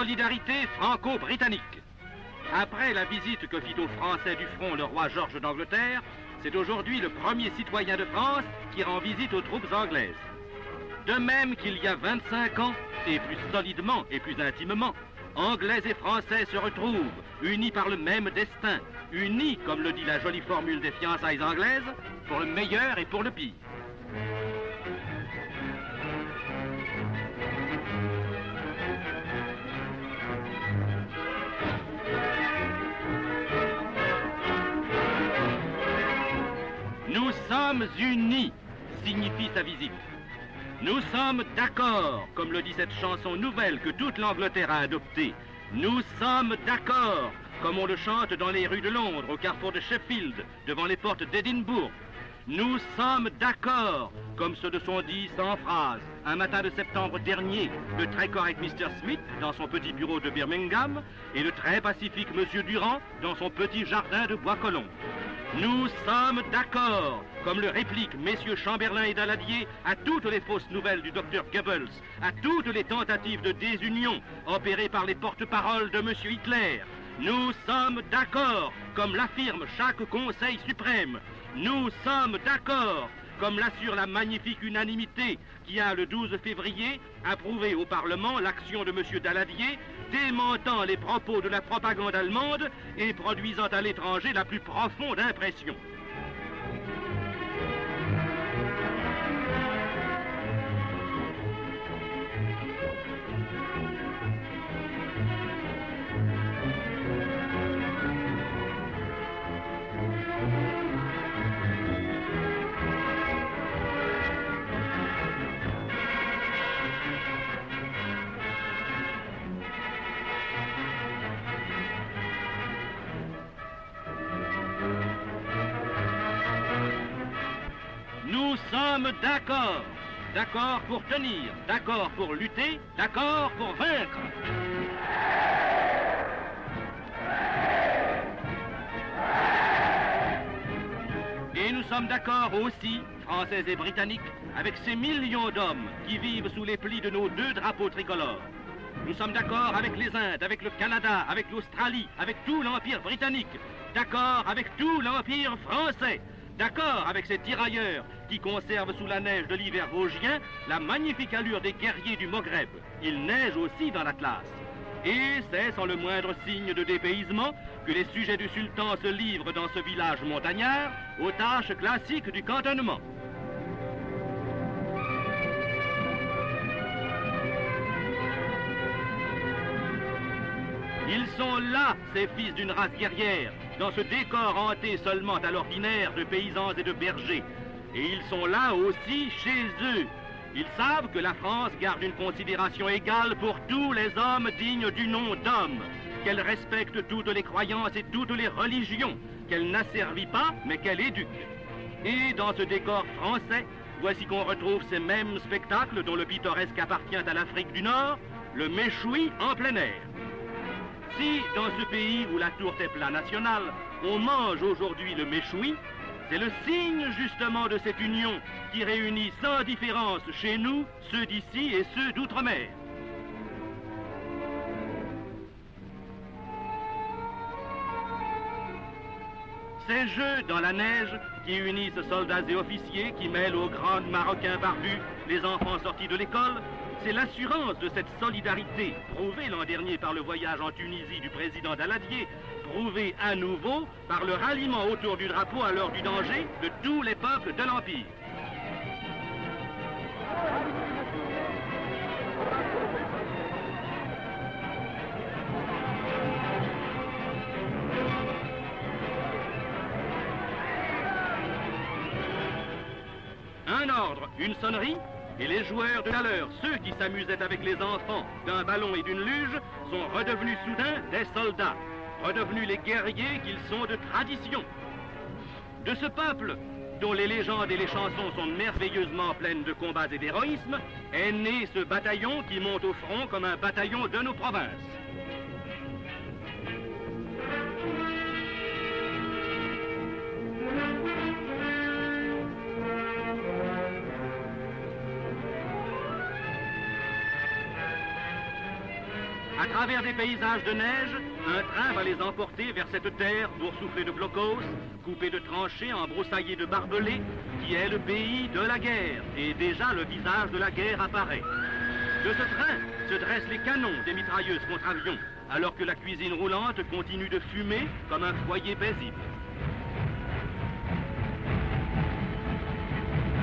solidarité franco-britannique. Après la visite que fit aux Français du front le roi Georges d'Angleterre, c'est aujourd'hui le premier citoyen de France qui rend visite aux troupes anglaises. De même qu'il y a 25 ans, et plus solidement et plus intimement, Anglais et Français se retrouvent, unis par le même destin, unis, comme le dit la jolie formule des fiançailles anglaises, pour le meilleur et pour le pire. Nous sommes unis, signifie sa visite. Nous sommes d'accord, comme le dit cette chanson nouvelle que toute l'Angleterre a adoptée. Nous sommes d'accord, comme on le chante dans les rues de Londres, au carrefour de Sheffield, devant les portes d'Édimbourg. Nous sommes d'accord, comme ceux de sont dit sans phrase, un matin de septembre dernier, le très correct Mr. Smith dans son petit bureau de Birmingham et le très pacifique M. Durand dans son petit jardin de Bois-Colombes. Nous sommes d'accord, comme le répliquent messieurs Chamberlain et Daladier à toutes les fausses nouvelles du docteur Goebbels, à toutes les tentatives de désunion opérées par les porte-paroles de M. Hitler. Nous sommes d'accord, comme l'affirme chaque Conseil suprême. Nous sommes d'accord, comme l'assure la magnifique unanimité qui a, le 12 février, approuvé au Parlement l'action de M. Daladier, démentant les propos de la propagande allemande et produisant à l'étranger la plus profonde impression. Nous sommes d'accord. D'accord pour tenir, d'accord pour lutter, d'accord pour vaincre. Et nous sommes d'accord aussi, Français et Britanniques, avec ces millions d'hommes qui vivent sous les plis de nos deux drapeaux tricolores. Nous sommes d'accord avec les Indes, avec le Canada, avec l'Australie, avec tout l'Empire britannique, d'accord avec tout l'Empire français, d'accord avec ces tirailleurs qui conservent sous la neige de l'hiver vosgien la magnifique allure des guerriers du Maghreb. Il neige aussi dans l'Atlas. Et c'est sans le moindre signe de dépaysement que les sujets du sultan se livrent dans ce village montagnard aux tâches classiques du cantonnement. Ils sont là, ces fils d'une race guerrière, dans ce décor hanté seulement à l'ordinaire de paysans et de bergers. Et ils sont là aussi chez eux. Ils savent que la France garde une considération égale pour tous les hommes dignes du nom d'hommes, qu'elle respecte toutes les croyances et toutes les religions, qu'elle n'asservit pas, mais qu'elle éduque. Et dans ce décor français, voici qu'on retrouve ces mêmes spectacles dont le pittoresque appartient à l'Afrique du Nord, le méchoui en plein air. Si, dans ce pays où la tourte est plat national, on mange aujourd'hui le méchoui, c'est le signe justement de cette union qui réunit sans différence chez nous ceux d'ici et ceux d'outre-mer. Ces jeux dans la neige qui unissent soldats et officiers, qui mêlent aux grands Marocains barbus les enfants sortis de l'école, c'est l'assurance de cette solidarité, prouvée l'an dernier par le voyage en Tunisie du président Daladier, prouvée à nouveau par le ralliement autour du drapeau à l'heure du danger de tous les peuples de l'Empire. Un ordre, une sonnerie, et les joueurs de tout à l'heure, ceux qui s'amusaient avec les enfants d'un ballon et d'une luge, sont redevenus soudain des soldats, redevenus les guerriers qu'ils sont de tradition. De ce peuple, dont les légendes et les chansons sont merveilleusement pleines de combats et d'héroïsme, est né ce bataillon qui monte au front comme un bataillon de nos provinces. À travers des paysages de neige, un train va les emporter vers cette terre boursouflée de blocos, coupée de tranchées, embroussaillée de barbelés, qui est le pays de la guerre. Et déjà le visage de la guerre apparaît. De ce train se dressent les canons des mitrailleuses contre avions, alors que la cuisine roulante continue de fumer comme un foyer paisible.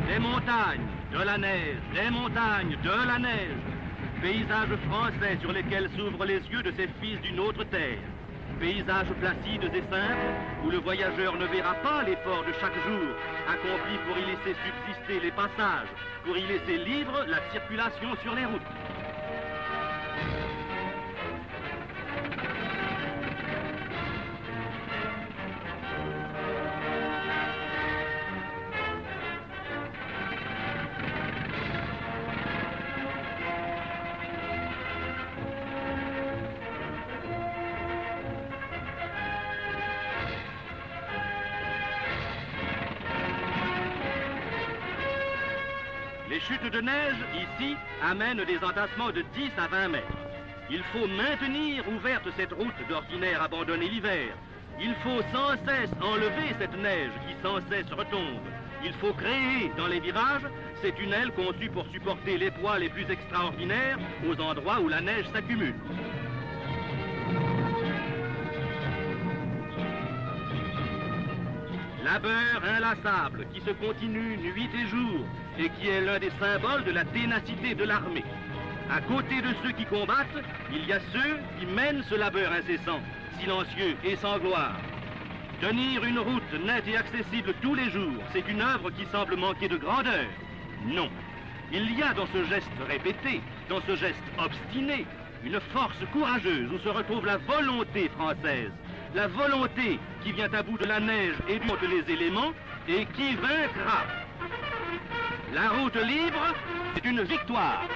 Des montagnes, de la neige, des montagnes, de la neige. Paysages français sur lesquels s'ouvrent les yeux de ces fils d'une autre terre. Paysages placides et simples où le voyageur ne verra pas l'effort de chaque jour, accompli pour y laisser subsister les passages, pour y laisser libre la circulation sur les routes. Les chutes de neige, ici, amènent des entassements de 10 à 20 mètres. Il faut maintenir ouverte cette route d'ordinaire abandonnée l'hiver. Il faut sans cesse enlever cette neige qui sans cesse retombe. Il faut créer dans les virages ces tunnels conçus pour supporter les poids les plus extraordinaires aux endroits où la neige s'accumule. Labeur inlassable qui se continue nuit et jour et qui est l'un des symboles de la ténacité de l'armée. À côté de ceux qui combattent, il y a ceux qui mènent ce labeur incessant, silencieux et sans gloire. Tenir une route nette et accessible tous les jours, c'est une œuvre qui semble manquer de grandeur. Non. Il y a dans ce geste répété, dans ce geste obstiné, une force courageuse où se retrouve la volonté française. La volonté qui vient à bout de la neige et de les éléments et qui vaincra. La route libre, c'est une victoire.